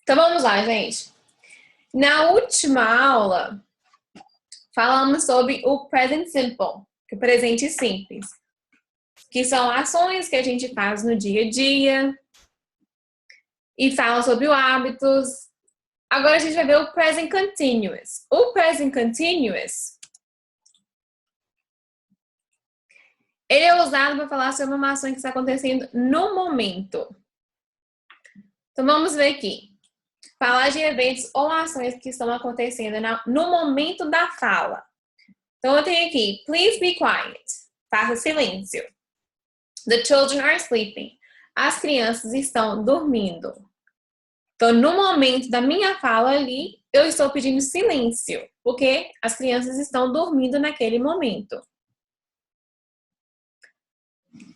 Então vamos lá, gente. Na última aula, falamos sobre o present simple, que é o presente simples, que são ações que a gente faz no dia a dia e fala sobre os hábitos. Agora a gente vai ver o present continuous. O present continuous, ele é usado para falar sobre uma ação que está acontecendo no momento. Então vamos ver aqui. Falar de eventos ou ações que estão acontecendo no momento da fala. Então eu tenho aqui, please be quiet. Faça silêncio. The children are sleeping. As crianças estão dormindo. Então, no momento da minha fala ali, eu estou pedindo silêncio, porque as crianças estão dormindo naquele momento.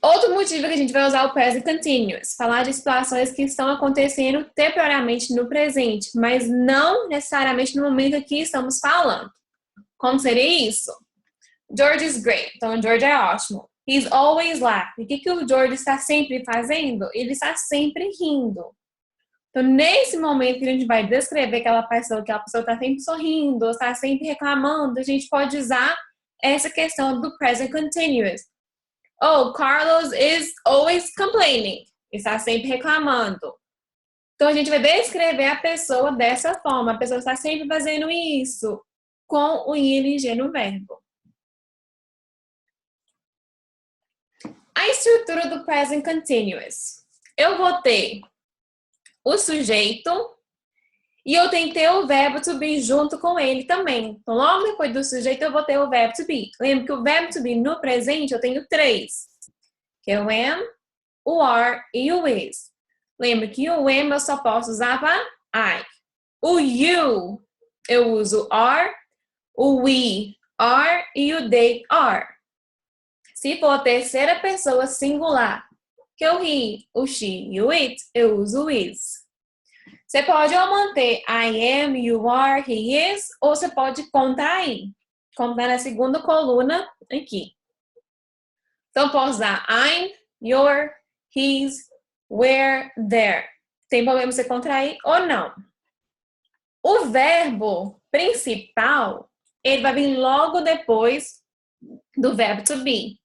Outro motivo que a gente vai usar o present continuous, falar de situações que estão acontecendo temporariamente no presente, mas não necessariamente no momento que estamos falando. Como seria isso? George is great. Então, George é ótimo. He's always laughing. O que o George está sempre fazendo? Ele está sempre rindo. Então, nesse momento que a gente vai descrever aquela pessoa está sempre sorrindo, está sempre reclamando, a gente pode usar essa questão do present continuous. Oh, Carlos is always complaining. Está sempre reclamando. Então, a gente vai descrever a pessoa dessa forma. A pessoa está sempre fazendo isso com o ing no verbo. A estrutura do present continuous. Eu vou ter o sujeito e eu tenho que ter o verbo to be junto com ele também. Então, logo depois do sujeito, eu vou ter o verbo to be. Lembra que o verbo to be no presente eu tenho 3. Que é o am, o are e o is. Lembra que o am eu só posso usar para I. O you eu uso are, o we are e o they are. Se for a terceira pessoa singular, que é o he, o she e o it, eu uso o is. Você pode ou manter I am, you are, he is, ou você pode contrair. Contar na segunda coluna aqui. Então, posso usar I'm, your, his, where, there. Tem problema você contrair ou não? O verbo principal, ele vai vir logo depois do verbo to be.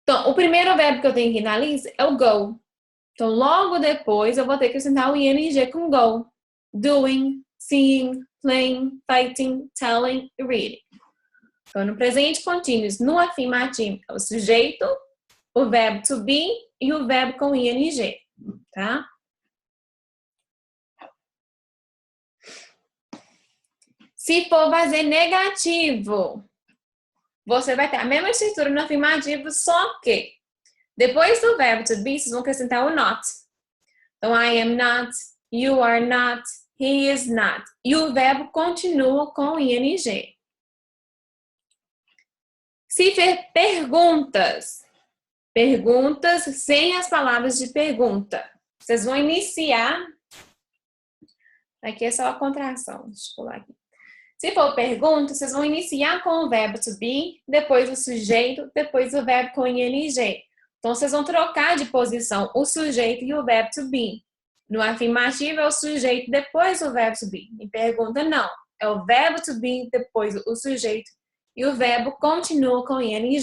Então, o primeiro verbo que eu tenho aqui na lista é o go. Então, logo depois eu vou ter que acrescentar o ing com go. Doing, seeing, playing, fighting, telling e reading. Então, no presente contínuo, no afirmativo, é o sujeito, o verbo to be e o verbo com ing, tá? Se for fazer negativo, você vai ter a mesma estrutura no afirmativo, só que depois do verbo to be, vocês vão acrescentar o not. Então, I am not, you are not, he is not. E o verbo continua com ing. Se for perguntas sem as palavras de pergunta, vocês vão iniciar. Aqui é só a contração. Deixa eu pular aqui. Se for pergunta, vocês vão iniciar com o verbo to be, depois o sujeito, depois o verbo com ing. Então, vocês vão trocar de posição o sujeito e o verbo to be. No afirmativo é o sujeito depois o verbo to be. Em pergunta, não. É o verbo to be, depois o sujeito e o verbo continua com ing.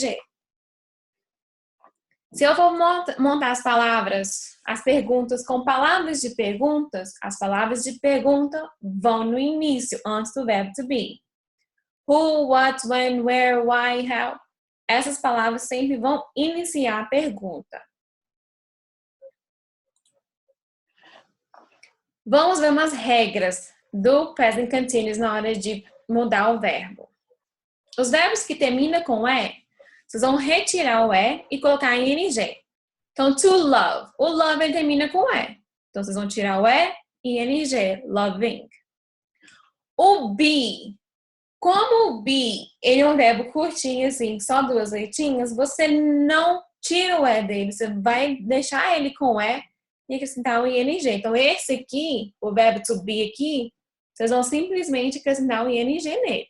Se eu for montar as palavras, as perguntas com palavras de perguntas, as palavras de pergunta vão no início, antes do verbo to be. Who, what, when, where, why, how. Essas palavras sempre vão iniciar a pergunta. Vamos ver umas regras do present continuous na hora de mudar o verbo. Os verbos que terminam com E, vocês vão retirar o E e colocar em ing. Então, to love. O love ele termina com E. Então, vocês vão tirar o E e ing. Loving. O be. Como o be, ele é um verbo curtinho, assim, só 2 letrinhas, você não tira o E dele. Você vai deixar ele com E e acrescentar o ing. Então, esse aqui, o verbo to be aqui, vocês vão simplesmente acrescentar o ing nele.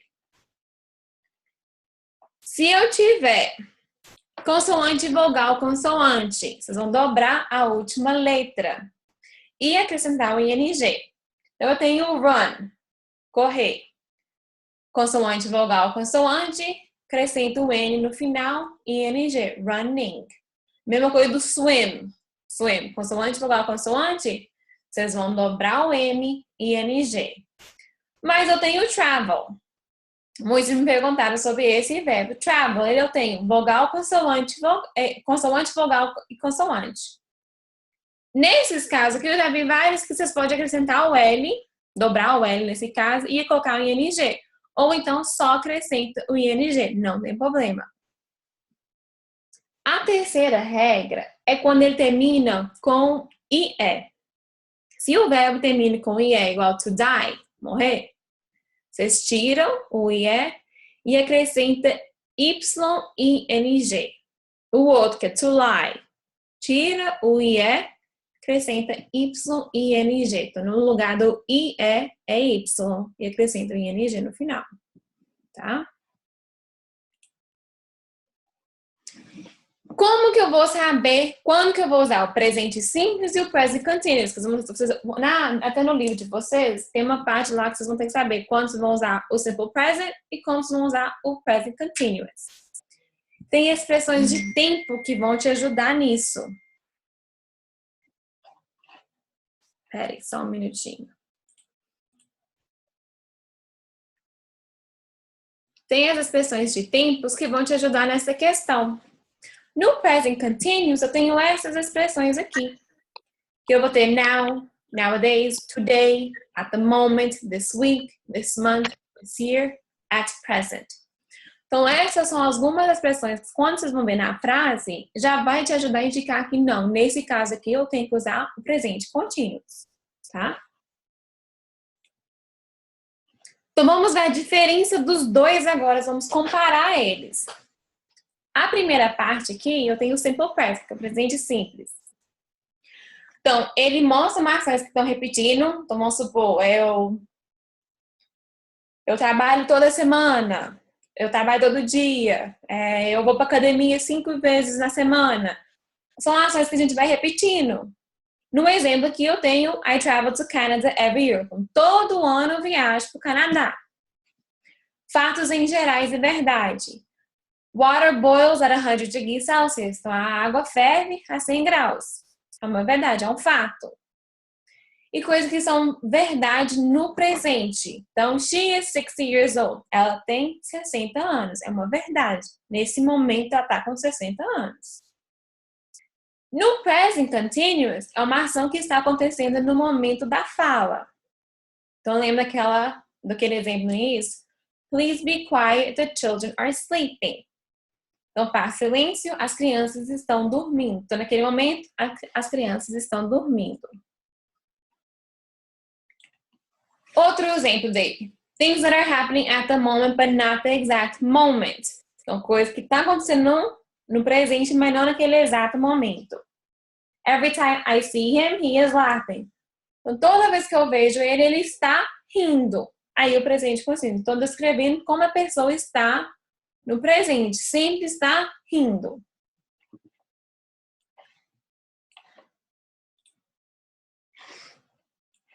Se eu tiver Consoante, vogal, consoante. Vocês vão dobrar a última letra e acrescentar o ing. Então, eu tenho run, correr. Consoante, vogal, consoante. Acrescento o N no final, ing, running. Mesma coisa do swim. Swim, consoante, vogal, consoante. Vocês vão dobrar o M e ing. Mas eu tenho travel. Muitos me perguntaram sobre esse verbo. Travel, eu tenho vogal, consoante, vogal e consoante. Nesses casos aqui, eu já vi vários que vocês podem acrescentar o L, dobrar o L nesse caso, e colocar o ing. Ou então só acrescenta o ing, não tem problema. A terceira regra é quando ele termina com IE. Se o verbo termina com IE igual to die, morrer, vocês tiram o IE e acrescenta YING. O outro, que é to lie, tira o IE, acrescenta YING. Então, no lugar do IE é Y e acrescenta o ING no final. Tá? Como que eu vou saber quando que eu vou usar o presente simples e o present continuous? Até no livro de vocês, tem uma parte lá que vocês vão ter que saber quando vocês vão usar o simple present e quando vocês vão usar o present continuous. Tem expressões de tempo que vão te ajudar nisso. Espera aí, só um minutinho. Tem as expressões de tempos que vão te ajudar nessa questão. No present continuous, eu tenho essas expressões aqui. Que eu vou ter now, nowadays, today, at the moment, this week, this month, this year, at present. Então, essas são algumas expressões que, quando vocês vão ver na frase, já vai te ajudar a indicar que não, nesse caso aqui, eu tenho que usar o presente contínuo, tá? Então, vamos ver a diferença dos dois agora, vamos comparar eles. A primeira parte aqui, eu tenho o simple present, que é o presente simples. Então, ele mostra marcas que estão repetindo. Então, vamos supor, eu trabalho toda semana, eu trabalho todo dia, eu vou para academia 5 vezes na semana. São ações que a gente vai repetindo. No exemplo aqui, eu tenho I travel to Canada every year. Então, todo ano eu viajo para o Canadá. Fatos em gerais e verdade. Water boils at 100 degrees Celsius. Então, a água ferve a 100 graus. É uma verdade, é um fato. E coisas que são verdade no presente. Então, she is 60 years old. Ela tem 60 anos. É uma verdade. Nesse momento, ela está com 60 anos. No present continuous, é uma ação que está acontecendo no momento da fala. Então, lembra daquele exemplo no início? Please be quiet, the children are sleeping. Então, faz silêncio, as crianças estão dormindo. Então, naquele momento, as crianças estão dormindo. Outro exemplo dele. Things that are happening at the moment, but not the exact moment. Então, coisas que estão acontecendo no presente, mas não naquele exato momento. Every time I see him, he is laughing. Então, toda vez que eu vejo ele, ele está rindo. Aí, o presente contínuo. Estou descrevendo como a pessoa está no presente. Sempre está rindo.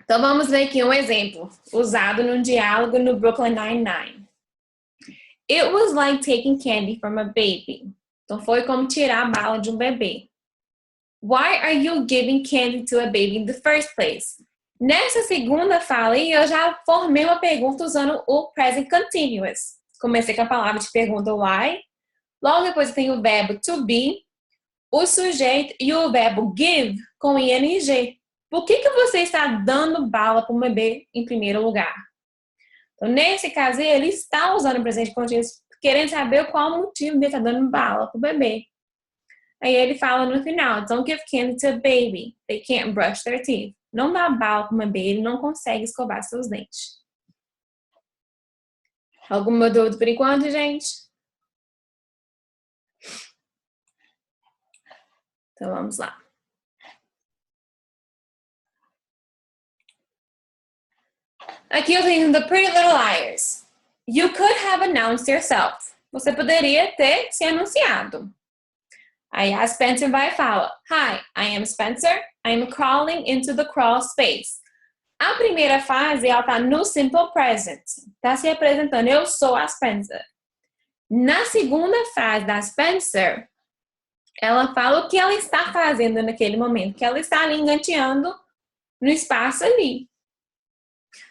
Então, vamos ver aqui um exemplo usado num diálogo no Brooklyn Nine-Nine. It was like taking candy from a baby. Então, foi como tirar a bala de um bebê. Why are you giving candy to a baby in the first place? Nessa segunda fala aí, eu já formei uma pergunta usando o present continuous. Comecei com a palavra de pergunta why. Logo depois eu tenho o verbo to be, o sujeito e o verbo give com ing. Por que você está dando bala para um bebê em primeiro lugar? Então, nesse caso, ele está usando o presente contínuo, querendo saber qual o motivo de estar dando bala para o bebê. Aí ele fala no final, don't give candy to a baby. They can't brush their teeth. Não dá bala para um bebê, ele não consegue escovar seus dentes. Alguma dúvida por enquanto, gente? Então, vamos lá. Aqui eu tenho The Pretty Little Liars. You could have announced yourself. Você poderia ter se anunciado. Aí a Spencer vai e fala, Hi, I am Spencer. I am crawling into the crawl space. A primeira fase, ela tá no simple present. Tá se representando, eu sou a Spencer. Na segunda fase da Spencer, ela fala o que ela está fazendo naquele momento, que ela está ali engateando no espaço ali.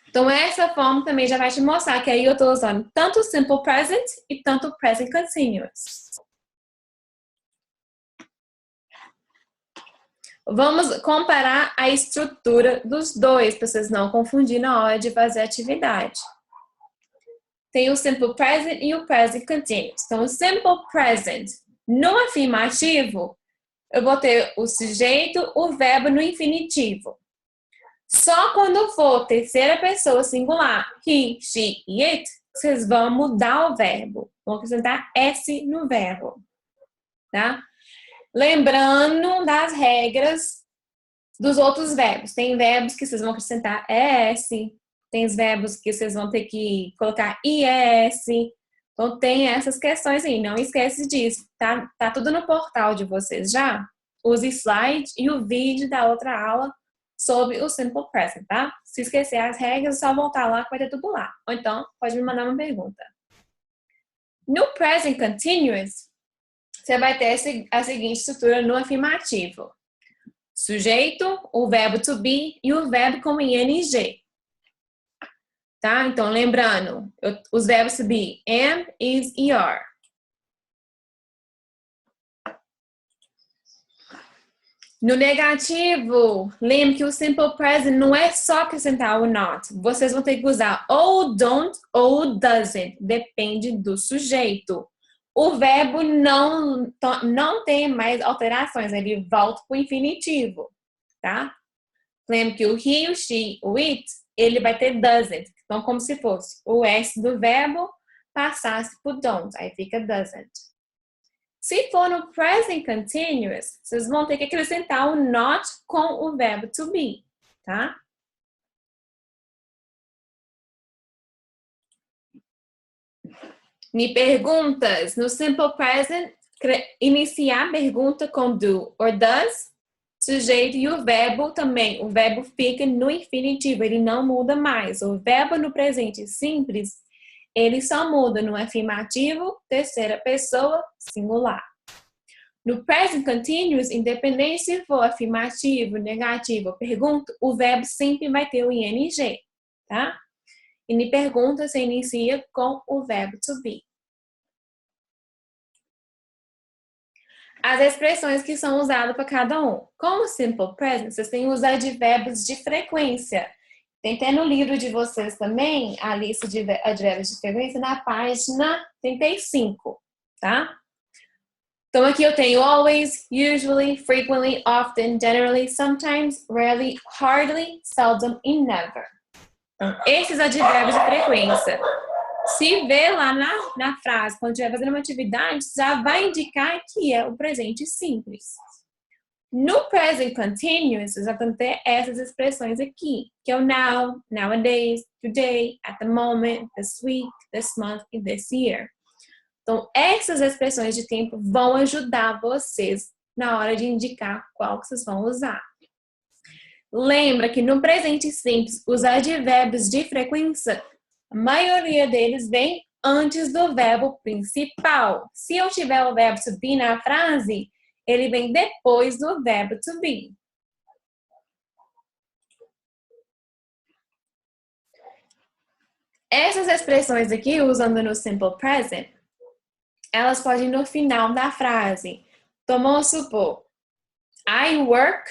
Então, essa forma também já vai te mostrar que aí eu estou usando tanto o simple present e tanto o present continuous. Vamos comparar a estrutura dos dois, para vocês não confundirem na hora de fazer a atividade. Tem o simple present e o present continuous. Então, o simple present, no afirmativo, eu vou ter o sujeito, o verbo no infinitivo. Só quando for terceira pessoa singular, he, she e it, vocês vão mudar o verbo. Vão acrescentar S no verbo. Tá? Lembrando das regras dos outros verbos. Tem verbos que vocês vão acrescentar ES, tem verbos que vocês vão ter que colocar IS. Então, tem essas questões aí, não esquece disso. Tá tudo no portal de vocês já? Use slide e o vídeo da outra aula sobre o simple present, tá? Se esquecer as regras, é só voltar lá que vai ter tudo lá. Ou então, pode me mandar uma pergunta. No present continuous, você vai ter a seguinte estrutura no afirmativo. Sujeito, o verbo to be e o verbo com ing. Tá? Então, lembrando, os verbos to be am, is e are. No negativo, lembre que o simple present não é só acrescentar o not. Vocês vão ter que usar ou don't ou doesn't. Depende do sujeito. O verbo não tem mais alterações. Ele volta para o infinitivo. Tá? Lembre que o he, o she, o it, ele vai ter doesn't. Então, como se fosse o S do verbo passasse por don't. Aí fica doesn't. Se for no present continuous, vocês vão ter que acrescentar o not com o verbo to be, tá? Me perguntas. No simple present, iniciar a pergunta com do or does, sujeito e o verbo também. O verbo fica no infinitivo, ele não muda mais. O verbo no presente simples, ele só muda no afirmativo, terceira pessoa, singular. No present continuous, independente se for afirmativo, negativo ou pergunta, o verbo sempre vai ter o ing, tá? E me pergunta se inicia com o verbo to be. As expressões que são usadas para cada um. Com o simple present, vocês têm os advérbios de frequência. Tem até no livro de vocês também a lista de advérbios de frequência na página 35, tá? Então, aqui eu tenho always, usually, frequently, often, generally, sometimes, rarely, hardly, seldom e never. Então, esses advérbios de frequência. Se vê lá na frase, quando estiver fazendo uma atividade, já vai indicar que é o presente simples. No present continuous, já vão ter essas expressões aqui, que é o now, nowadays, today, at the moment, this week, this month e this year. Então, essas expressões de tempo vão ajudar vocês na hora de indicar qual que vocês vão usar. Lembra que no presente simples, os advérbios de frequência, a maioria deles vem antes do verbo principal. Se eu tiver o verbo to be na frase, ele vem depois do verbo to be. Essas expressões aqui, usando no simple present, elas podem ir no final da frase. Então, vamos supor, I work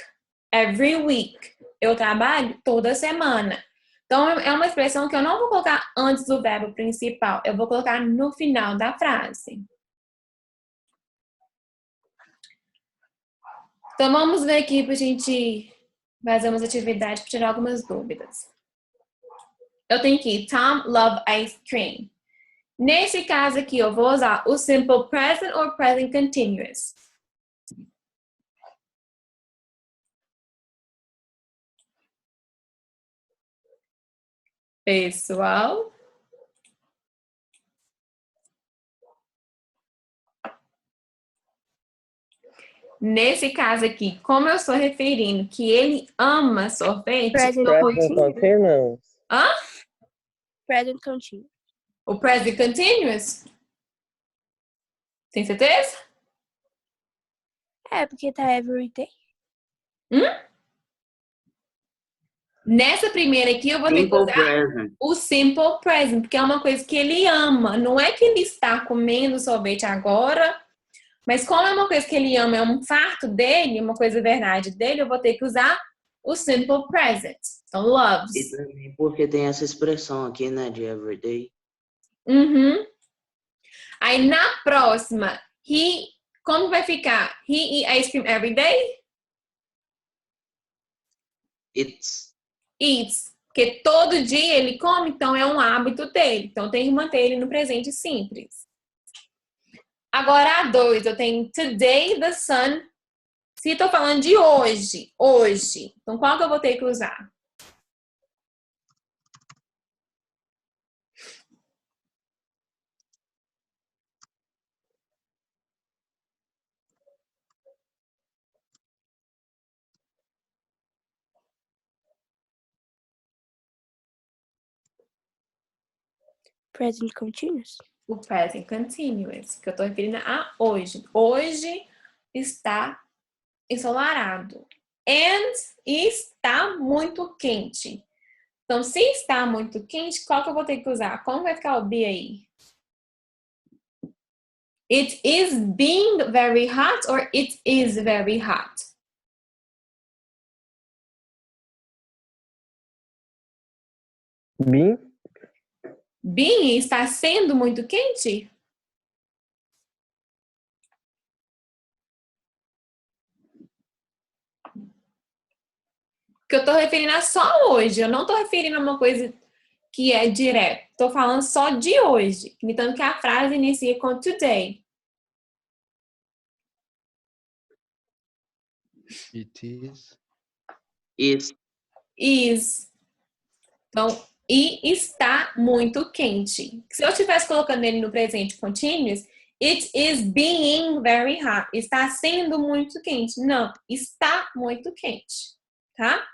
every week. Eu trabalho toda semana. Então, é uma expressão que eu não vou colocar antes do verbo principal. Eu vou colocar no final da frase. Então, vamos ver aqui para a gente fazer umas atividades para tirar algumas dúvidas. Eu tenho aqui, Tom love ice cream. Nesse caso aqui, eu vou usar o simple present or present continuous. Pessoal. Nesse caso aqui, como eu estou referindo que ele ama sorvete, Present Present continuous. hã? Present continuous. O present continuous? Tem certeza? É, porque tá every day. Nessa primeira aqui, eu vou ter que Simple usar present. o simple present, porque é uma coisa que ele ama. Não é que ele está comendo sorvete agora, mas como é uma coisa que ele ama, é um farto dele, uma coisa verdade dele, eu vou ter que usar o simple present. Então, E loves. também porque tem essa expressão aqui, né, de everyday. Uhum. Aí, na próxima, como vai ficar? He eat ice cream every day? Eats. Porque todo dia ele come, então é um hábito dele. Então, tem que manter ele no presente simples. Agora, a 2, eu tenho today the sun. Se estou falando de hoje, hoje. Então, qual que eu vou ter que usar? Present continuous. O present continuous, que eu estou referindo a hoje. Hoje está ensolarado. And está muito quente. Então, se está muito quente, qual que eu vou ter que usar? Como vai ficar o be aí? It is being very hot or it is very hot? Being. Being está sendo muito quente? Que eu tô referindo a só hoje. Eu não tô referindo a uma coisa que é direto. Tô falando só de hoje. Imitando que a frase inicia com today. It is. Is. Então, e está muito quente. Se eu estivesse colocando ele no presente continuous, it is being very hot. Está sendo muito quente. Não, está muito quente. Tá?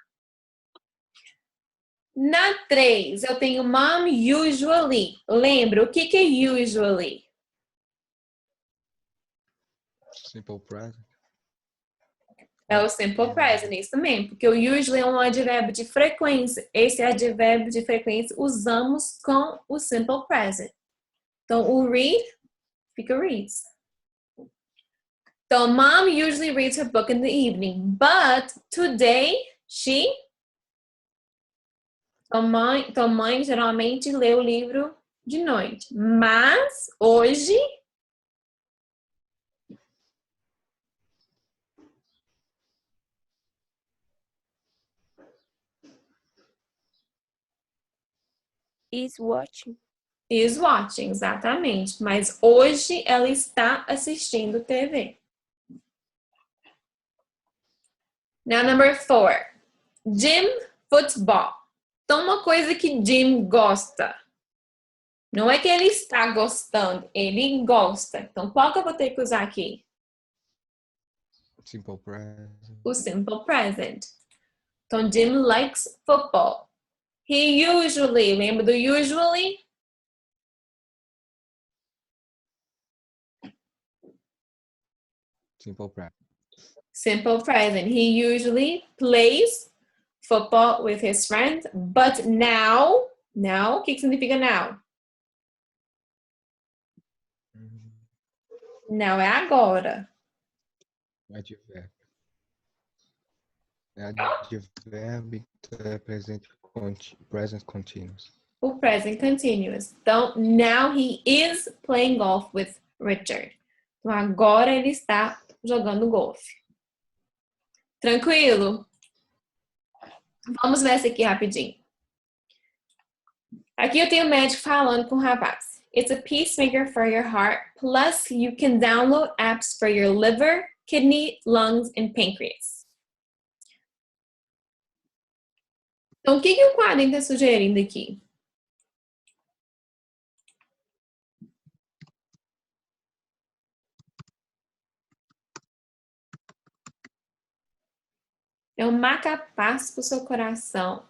Na 3, eu tenho mom usually. Lembra, o que é usually? Simple present. É o simple present, isso mesmo. Porque o usually é um advérbio de frequência. Esse advérbio de frequência usamos com o simple present. Então, o read fica reads. Então, mom usually reads her book in the evening. But today, she... Então, mãe geralmente lê o livro de noite. Mas, hoje... Is watching. Is watching, exatamente. Mas hoje ela está assistindo TV. Now, number 4. Jim football. Então, uma coisa que Jim gosta. Não é que ele está gostando, ele gosta. Então, qual que eu vou ter que usar aqui? Simple present. O simple present. Então, Jim likes football. He usually, lembra do usually? Simple present. Simple present. He usually plays football with his friends, but now, o que significa now? Não é agora. Advérbio. É advérbio que é present continuous. O present continuous. Então, now he is playing golf with Richard. Então, agora ele está jogando golfe. Tranquilo? Vamos ver essa aqui rapidinho. Aqui eu tenho o médico falando com o rapaz. It's a peacemaker for your heart. Plus, you can download apps for your liver, kidney, lungs, and pancreas. Então, o que o quadro está sugerindo aqui? é um marca-passo para o seu coração.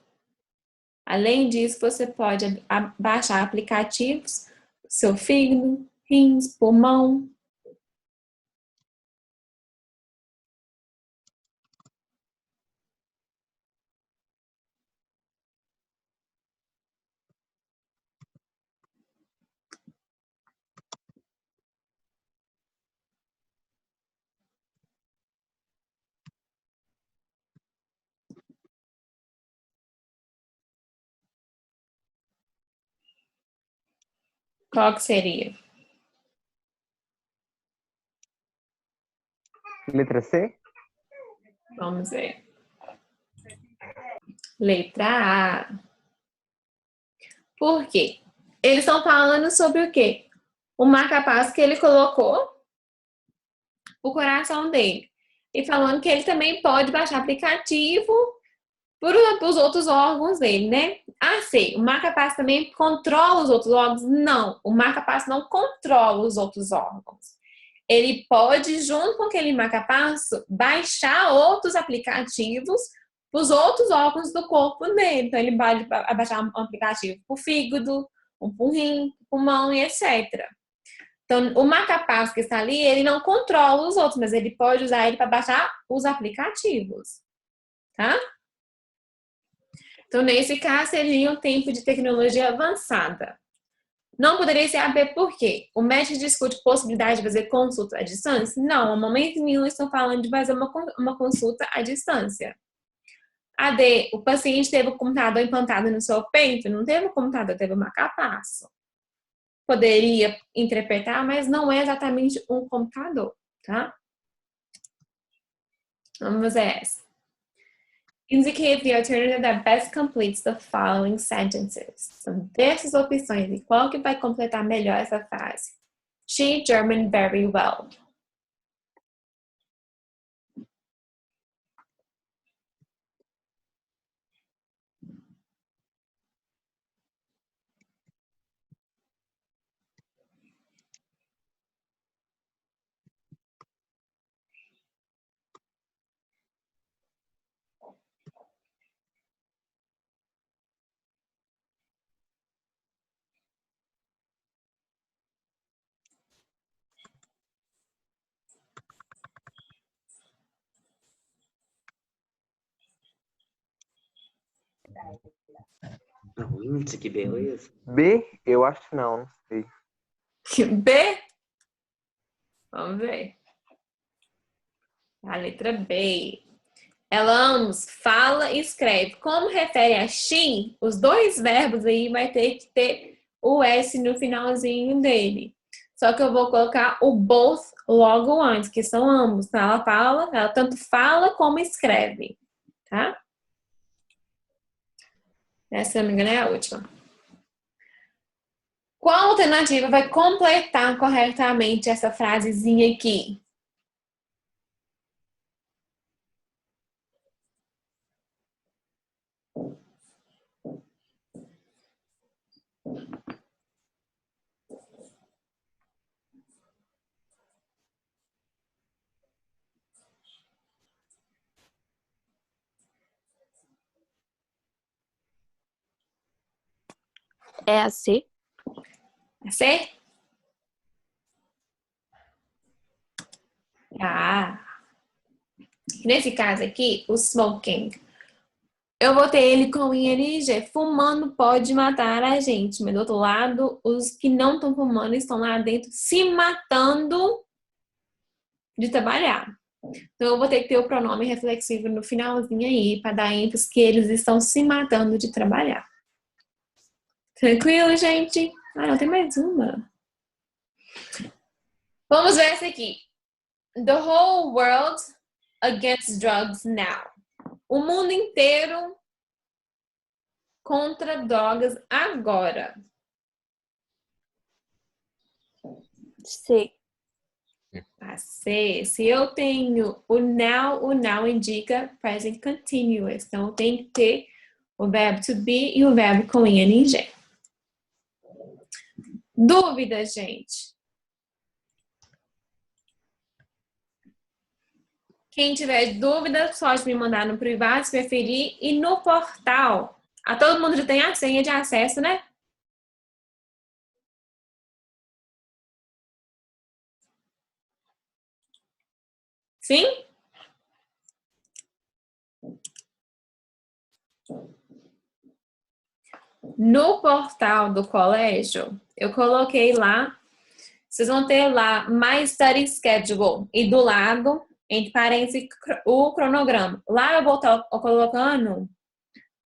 Além disso, você pode baixar aplicativos, seu fígado, rins, pulmão. Qual que seria? Letra C? Vamos ver. Letra A. Por quê? Eles estão falando sobre o quê? O marca-passo que ele colocou o coração dele. E falando que ele também pode baixar aplicativo para os outros órgãos dele, né? Ah, sei. O marca-passo também controla os outros órgãos? Não. O marca-passo não controla os outros órgãos. Ele pode, junto com aquele marca-passo, baixar outros aplicativos para os outros órgãos do corpo dele. Então, ele pode baixar um aplicativo para o fígado, um para o rim, pulmão e etc. Então, o marca-passo que está ali, ele não controla os outros, mas ele pode usar ele para baixar os aplicativos, tá? Então, nesse caso, seria um tempo de tecnologia avançada. Não poderia ser AB por quê? O médico discute possibilidade de fazer consulta à distância? Não, no momento nenhum estão falando de fazer uma consulta à distância. AD, o paciente teve o computador implantado no seu peito? Não teve o computador, teve o marca-passo. Poderia interpretar, mas não é exatamente um computador, tá? Vamos ver essa. Indicate the alternative that best completes the following sentences. São dessas opções. E qual que vai completar melhor essa frase? She German very well. Isso que beleza. B? Eu acho que não sei. B? Vamos ver. A letra B. Ela ambos fala e escreve. Como refere a she, os dois verbos aí vai ter que ter o S no finalzinho dele. Só que eu vou colocar o both logo antes, que são ambos. Então, ela tanto fala como escreve, tá? Essa, se não me engano, é a última. Qual alternativa vai completar corretamente essa frasezinha aqui? É a C? É C? Ah. Nesse caso aqui, o smoking. Eu botei ele com ING. Fumando pode matar a gente. Mas do outro lado, os que não estão fumando estão lá dentro se matando de trabalhar. Então, eu vou ter que ter o pronome reflexivo no finalzinho aí, para dar ênfase que eles estão se matando de trabalhar. Tranquilo, gente? Ah, não, tem mais uma. Vamos ver essa aqui. The whole world against drugs now. O mundo inteiro contra drogas agora. C. A C. Se eu tenho o now indica present continuous. Então, tem que ter o verbo to be e o verbo com ing. Dúvida, gente? Quem tiver dúvidas, pode me mandar no privado, se preferir. E no portal, todo mundo já tem a senha de acesso, né? Sim? No portal do colégio, eu coloquei lá, vocês vão ter lá My Study Schedule e do lado, entre parênteses, o cronograma. Lá eu vou estar colocando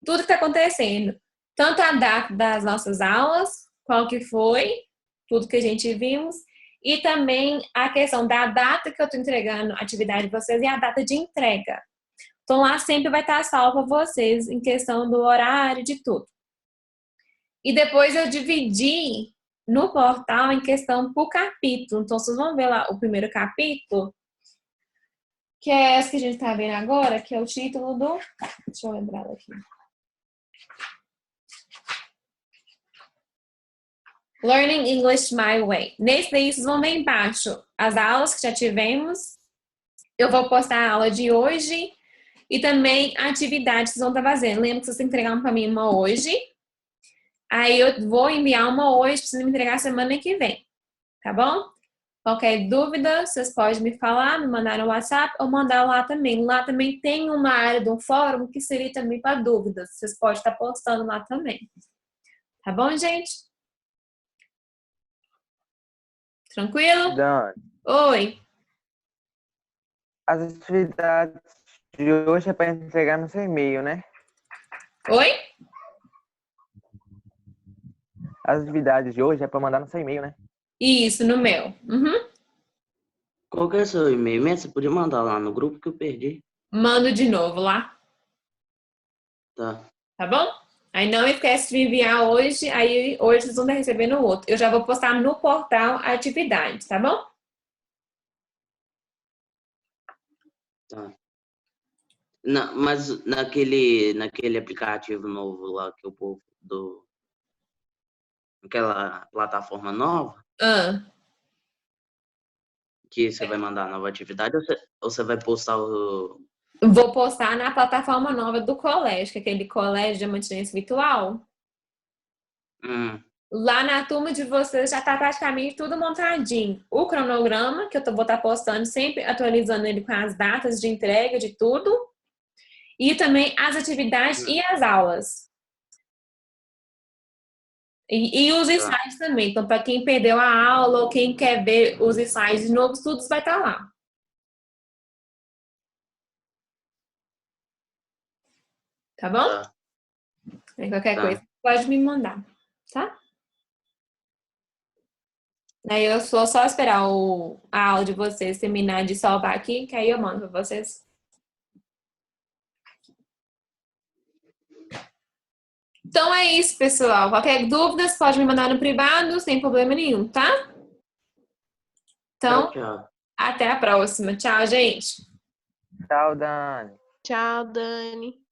tudo que está acontecendo. Tanto a data das nossas aulas, qual que foi, tudo que a gente vimos, e também a questão da data que eu estou entregando a atividade de vocês e a data de entrega. Então lá sempre vai estar salvo para vocês em questão do horário, de tudo. E depois eu dividi no portal em questão por capítulo. Então vocês vão ver lá o primeiro capítulo, que é esse que a gente está vendo agora, que é o título do... Deixa eu lembrar aqui. Learning English My Way. Nesse daí, vocês vão ver embaixo as aulas que já tivemos. Eu vou postar a aula de hoje e também a atividade que vocês vão estar fazendo. Lembra que vocês têm que entregar para mim uma hoje. Aí eu vou enviar uma hoje para vocês me entregar semana que vem. Tá bom? Qualquer dúvida, vocês podem me falar, me mandar no WhatsApp ou mandar lá também. Lá também tem uma área do fórum que seria também para dúvidas. Vocês podem estar postando lá também. Tá bom, gente? Tranquilo? Dani, Oi. as atividades de hoje é para entregar no seu e-mail, né? Oi? As atividades de hoje é para mandar no seu e-mail, né? Isso, no meu. Uhum. Qual que é o seu e-mail mesmo? Você podia mandar lá no grupo que eu perdi. Mando de novo lá. Tá. Tá bom? Aí não esquece de me enviar hoje. Aí hoje vocês vão receber no outro. Eu já vou postar no portal a atividade, tá bom? Tá. Mas naquele aplicativo novo lá que o povo do... Aquela plataforma nova Ah, que você vai mandar a nova atividade ou você vai postar o... vou postar na plataforma nova do colégio, que é aquele colégio de mantinência virtual. Lá na turma de vocês já tá praticamente tudo montadinho. O cronograma, que eu vou estar postando, sempre atualizando ele com as datas de entrega de tudo. E também as atividades e as aulas. E os slides também. Então, para quem perdeu a aula ou quem quer ver os slides de novo, tudo vai estar lá. Tá bom? Tá. Qualquer coisa, pode me mandar, tá? Aí eu só esperar a aula de vocês terminar de salvar aqui, que aí eu mando para vocês. Então é isso, pessoal. Qualquer dúvida, você pode me mandar no privado, sem problema nenhum, tá? Então, Tchau. até a próxima. Tchau, gente. Tchau, Dani. Tchau, Dani.